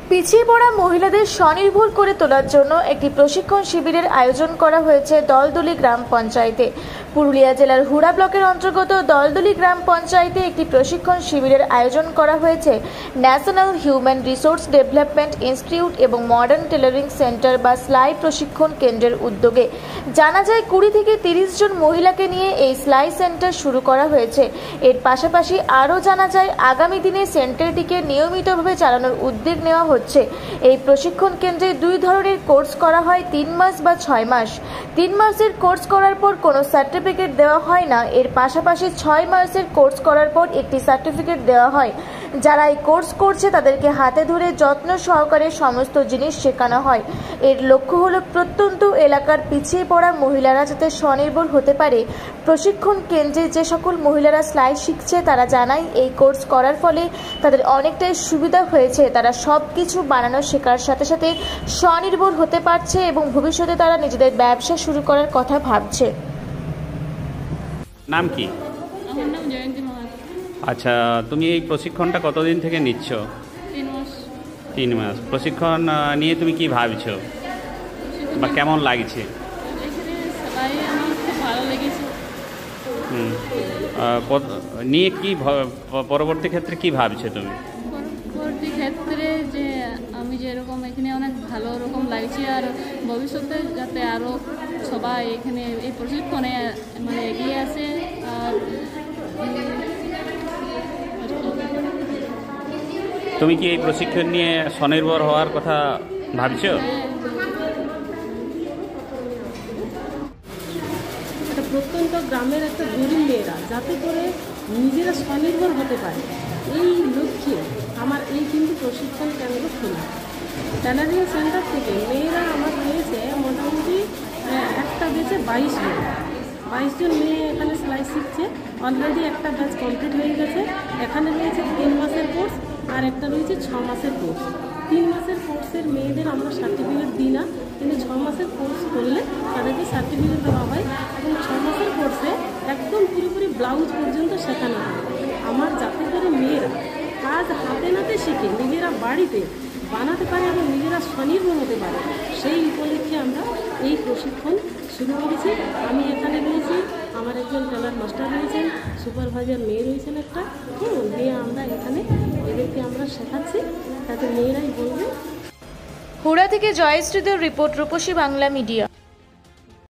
পিছিয়ে পড়া মহিলাদের স্বনির্ভর করে তোলার জন্য একটি প্রশিক্ষণ শিবিরের আয়োজন করা হয়েছে দলদলি গ্রাম পঞ্চায়েতে। পুরুলিয়া জেলার হুড়া ব্লকের অন্তর্গত দলদলি গ্রাম পঞ্চায়েতে একটি প্রশিক্ষণ শিবিরের আয়োজন করা হয়েছে national human resource development institute এবং মডার্ন টেলারিং সেন্টার বা সেলাই প্রশিক্ষণ কেন্দ্রের উদ্যোগে। জানা যায় 20 থেকে 30 জন মহিলাকে নিয়ে এই সেলাই সেন্টার শুরু করা হয়েছে। এর পাশাপাশি আরও জানা যায় আগামী দিনে সেন্টারটিকে নিয়মিতভাবে চালানোর উদ্যোগ নেওয়া হচ্ছে। এই প্রশিক্ষণ কেন্দ্রে 2 ধরনের কোর্স করা হয়, 3 মাস বা 6 মাস। 3 মাসের কোর্স করার পর কোনো সার্টিফিকেট দেওয়া হয় না। এর পাশাপাশি 6 মাসের কোর্স করার পর একটি সার্টিফিকেট দেওয়া হয়। যারা এই কোর্স করছে তাদেরকে হাতে ধরে যত্ন সহকারে সমস্ত জিনিস শেখানো হয়। এর লক্ষ্য হলো প্রত্যন্ত এলাকার পিছিয়ে পড়া মহিলারা যাতে স্বনির্ভর হতে পারে। প্রশিক্ষণ কেন্দ্রে যে সকল মহিলারা সেলাই শিখছে তারা জানায় এই কোর্স করার ফলে তাদের অনেকটাই সুবিধা হয়েছে। তারা সব কিছু বানানো শেখার সাথে সাথে স্বনির্ভর হতে পারছে এবং ভবিষ্যতে তারা নিজেদের ব্যবসা শুরু করার কথা ভাবছে। নাম কি? আমার নাম জয়ন্তী মহান। আচ্ছা, তুমি এই প্রশিক্ষণটা কতদিন থেকে নিচ্ছ? 3 মাস। 3 মাস। প্রশিক্ষণ নিয়ে তুমি কি ভাবছো বা কেমন লাগছে? এখানে সেলাই আমার খুব ভালো লেগেছে। নিয়ে কি পরবর্তী ক্ষেত্রে কি ভাবছো তুমি? পরবর্তী ক্ষেত্রে যে আমি যেরকম এখানে অনেক ভালো রকম লাগছে, আর ভবিষ্যতে যাতে আরও সবাই এখানে এই প্রশিক্ষণে মানে এগিয়ে আসে। আর তুমি কি এই প্রশিক্ষণ নিয়ে স্বনির্ভর হওয়ার কথা ভাবছো? একটা প্রত্যন্ত গ্রামের একটা গরিব মেয়েরা যাতে করে নিজেরা স্বনির্ভর হতে পারে, এই লক্ষ্যে আমার এই কিন্তু প্রশিক্ষণ কেন্দ্র খোলা। টেলারিং সেন্টার থেকে মেয়েরা আমার হয়েছে মোটামুটি একটা বেচে 22 জন মেয়ে এখানে সেলাই শিখছে। অলরেডি একটা ব্যাচ কমপ্লিট হয়ে গেছে। এখানে রয়েছে 3 মাসের কোর্স আর একটা রয়েছে 6 মাসের কোর্স। 3 মাসের কোর্সের মেয়েদের আমরা সার্টিফিকেট দিই না, কিন্তু 6 মাসের কোর্স করলে তাদেরকে সার্টিফিকেট দেওয়া হয়। এবং 6 মাসের কোর্সে একদম পুরোপুরি ব্লাউজ পর্যন্ত শেখানো হয় আমার, যাতে করে মেয়েরা কাজ হাতে নাতে শিখে নিজেরা বাড়িতে বানাতে পারে এবং নিজেরা স্বনির্ভর হতে পারে। সেই উপলক্ষে আমরা এই প্রশিক্ষণ শুরু করেছি। আমি এখানে রয়েছি, আমার একজন টেলার মাস্টার রয়েছেন, সুপারভাইজার মেয়ে রয়েছেন একটা, দিয়ে আমরা এখানে এদেরকে আমরা শেখাচ্ছি, তাতে মেয়েরাই বলবে। হুড়া থেকে জয়শ্রীদের রিপোর্ট, রূপসী বাংলা মিডিয়া।